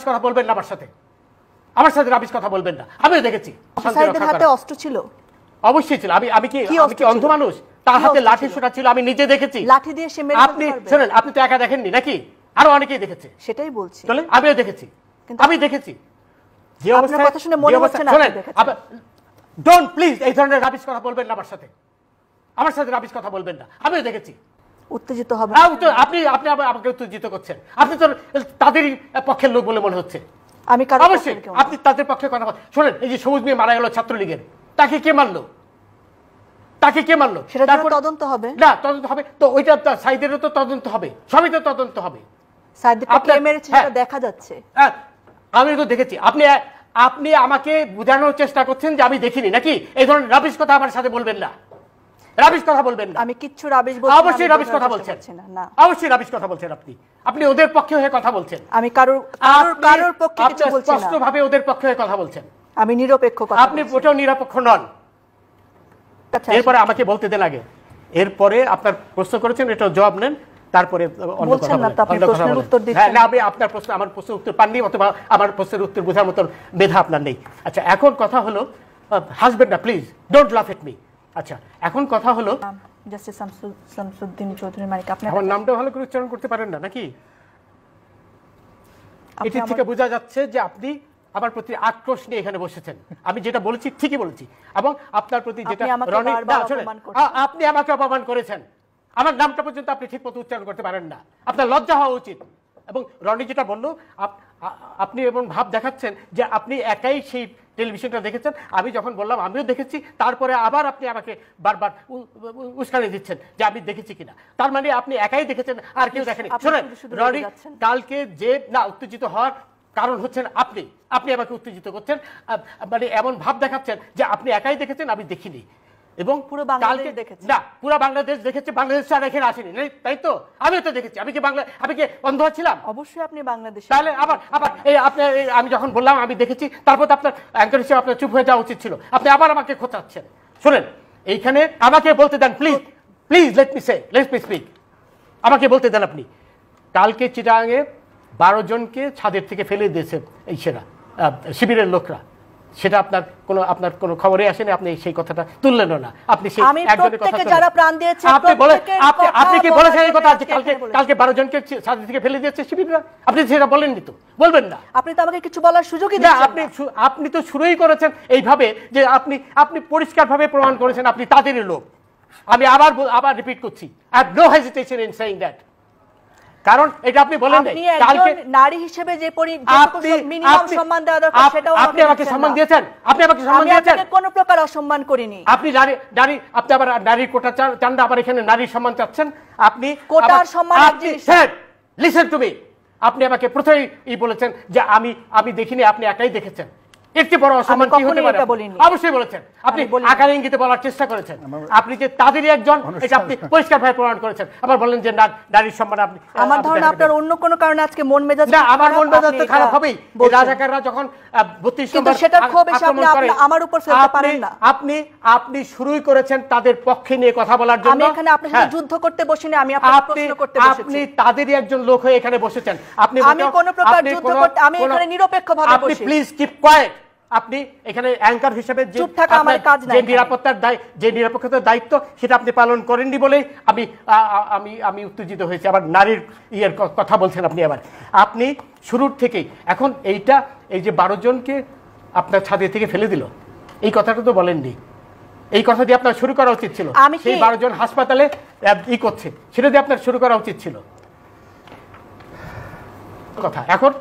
কথা বলবেন না আমার সাথে রাবিশ কথা বলবেন না। আমিও দেখেছি অফিসারদের হাতে অস্ত্র ছিল, অবশ্যই ছিল। আমি কি অন্ধ মানুষ? তার হাতে লাঠি সোটা ছিল, আমি নিজে দেখেছি। লাঠি দিয়ে সে মেরে আপনি শুনেন, আপনি তো একা দেখেননি নাকি, আরো অনেকেই দেখেছে। সেটাই বলছি, চলে আমিও দেখেছি, আমি দেখেছি যে অবস্থা। কথা শুনে মনে হচ্ছে না আপনি দেখেছেন। ডোন্ট প্লিজ এই ধরনের রাবিশ কথা বলবেন না আমার সাথে রাবিশ কথা বলবেন না। আমিও দেখেছি। উত্তেজিত হবে আপনি আমাকে উত্তেজিত করছেন। আপনি তো তাদেরই পক্ষের লোক বলে মনে হচ্ছে। আমি অবশ্যই আপনি তাদের পক্ষে কথা বলেন। শোনেন, এই যে সবুজ মেয়ে মারা গেল ছাত্রলীগের, তাকে কে মারলো? সেটা তদন্ত হবে না? তদন্ত হবে তো, ওইটা সাইদেরও তো তদন্ত হবে, সবই তো তদন্ত হবে। দেখা যাচ্ছে, আমি তো দেখেছি। আপনি আমাকে বোঝানোর চেষ্টা করছেন যে আমি দেখিনি নাকি? এই ধরনের রাবিশ কথা আমার সাথে বলবেন না, রাবিশ কথা বলবেন না। আমি কিচ্ছু রাবিশ বলছি না। অবশ্যই রাবিশ কথা বলছেন না, অবশ্যই রাবিশ কথা বলছেন। আপনি ওদের পক্ষে হয়ে কথা বলছেন। আমি কারোর পক্ষে কিছু বলছি না, স্পষ্টভাবে ওদের পক্ষে হয়ে কথা বলছেন। আমি নিরপেক্ষ কথা। আপনি ওটাও নিরপেক্ষ নন। এরপরে আমাকে বলতে দেন আগে। এরপরে আপনার প্রশ্ন করেছেন, এটা জবাব নেন, তারপরে অন্য কথা বলেন। আপনার প্রশ্ন আমার প্রশ্নের উত্তর পাননি, অথবা আমার প্রশ্নের উত্তর বোঝার মতো মেধা আপনার নেই। আচ্ছা, এখন কথা হলো, হাসবেন না প্লিজ, ডোন্ট লাফ এট মি। আচ্ছা, এখন কথা হলো, জাস্টিস শামসুদ্দিন চৌধুরী মানিক, আপনি আমার নামটা ভালো করে উচ্চারণ করতে পারেন না নাকি? এটি থেকে বোঝা যাচ্ছে যে আপনি আমার প্রতি আক্রোশ নিয়ে এখানে বসেছেন। আমি যেটা বলেছি ঠিকই বলেছি, এবং আপনার প্রতি যেটা আপনি আমাকে অপমান করেছেন, আমার নামটা পর্যন্ত আপনি ঠিক মতো উচ্চারণ করতে পারেন না। আপনার লজ্জা হওয়া উচিত। এবং রনি যেটা বললো, আপনি এমন ভাব দেখাচ্ছেন যে আপনি একাই সেই টেলিভিশনটা দেখেছেন। আমি যখন বললাম আমিও দেখেছি, তারপরে আবার আপনি আমাকে বারবার উস্কানি দিচ্ছেন যে আমি দেখেছি কিনা। তার মানে আপনি একাই দেখেছেন, আর কেউ দেখেনি। শোনেন রনি, কালকে যে না উত্তেজিত হওয়ার কারণ হচ্ছেন আপনি আমাকে উত্তেজিত করছেন, মানে এমন ভাব দেখাচ্ছেন যে আপনি একাই দেখেছেন, আমি দেখিনি। এবং পুরো বাংলাদেশ দেখেছে, না পুরো বাংলাদেশ দেখেছে, বাংলাদেশ আর এখানে আসেনি, তাই তো? আমিও তো দেখেছি। আমি কি অন্ধ ছিলাম? অবশ্যই আপনি বাংলাদেশ। তাহলে আবার আমি যখন বললাম আমি দেখেছি, তারপর আপনার অ্যাঙ্কর হিসেবে আপনার চুপ হয়ে যাওয়া উচিত ছিল। আপনি আবার আমাকে খোঁচাচ্ছেন। শুনেন, এইখানে আমাকে বলতে দেন প্লিজ লেট মি স্পিক। আমাকে বলতে দেন। আপনি কালকে চিটাগাঙে 12 জনকে ছাদের থেকে ফেলে দিয়েছে এই শিবিরের লোকরা, সেটা আপনার কোনো খবরে আসেনি, আপনি সেই কথাটা তুললেন না। আপনি সেই একজনের কথা যারা প্রাণ দিয়েছে আপনি কি বলেছেন এই কথা যে কালকে 12 জনকে ছাদ থেকে ফেলে দিয়েছে শিবিররা? আপনি সেটা বলেননি তো, বলবেন না। আপনি তো আমাকে কিছু বলার সুযোগই দিচ্ছেন না। আপনি তো শুরুই করেছেন এইভাবে যে আপনি পরিষ্কারভাবে প্রমাণ করেছেন আপনি তাদেরই লোক। আমি আবার রিপিট করছি, I have no hesitation in saying that. কারণ এটা আপনি বলেন নাই। কালকে নারী হিসেবে যে মিনিমাম সম্মান দেওয়া দরকার সেটাও আপনি আমাকে সম্মান দিয়েছেন। আপনি কোনো প্রকার অসম্মান করিনি। আপনি আপনি আবার নারীর কোটা চান, আবার এখানে নারীর সম্মান চাচ্ছেন। আপনি কোটার সম্মান লিসেন টু মি। আপনি আমাকে প্রথমেই বলেছেন যে আমি দেখিনি, আপনি একাই দেখেছেন। একটি বড় অসম্মান কি হতে পারে? অবশ্যই বলেছেন। আপনি আকার ইঙ্গিতে বলার চেষ্টা করেছেন। আপনি যে তাদেরই একজন, এটা আপনি পরিষ্কারভাবে প্রমাণ করেছেন। আবার বলেন যে নারীর সম্মান আপনি। আমার ধারণা আপনার অন্য কোনো কারণে আজকে মন মেজাজ না, আমার মন মেজাজ তো খারাপ হবেই। রাজাকাররা যখন 32 নম্বর সেটা খুব বেশি আপনি আমার উপর ফেলতে পারেন না। আপনি শুরুই করেছেন তাদের পক্ষে নিয়ে কথা বলার জন্য। আমি এখানে আপনার সাথে যুদ্ধ করতে বসিনি, আমি আপনাকে প্রশ্ন করতে বসেছি। আপনি তাদেরই একজন লোক হয়ে এখানে বসেছেন। আমি কোনো প্রকার যুদ্ধ করতে, আমি এখানে নিরপেক্ষভাবে বসি। আপনি প্লিজ কিপ কোয়েট। আপনি এখানে অ্যাঙ্কার হিসেবে যে নিরপেক্ষতার দায়িত্ব সেটা আপনি পালন করেননি বলেই আমি উত্তেজিত হয়েছি। আবার নারীর কথা বলছেন আপনি শুরুর থেকেই। এখন এই যে 12 জনকে আপনার ছাদে থেকে ফেলে দিল, এই কথাটা তো বলেননি। এই কথা দিয়ে আপনার শুরু করা উচিত ছিল। সেই 12 জন হাসপাতালে করছে, সেটা দিয়ে আপনার শুরু করা উচিত ছিল কথা। এখন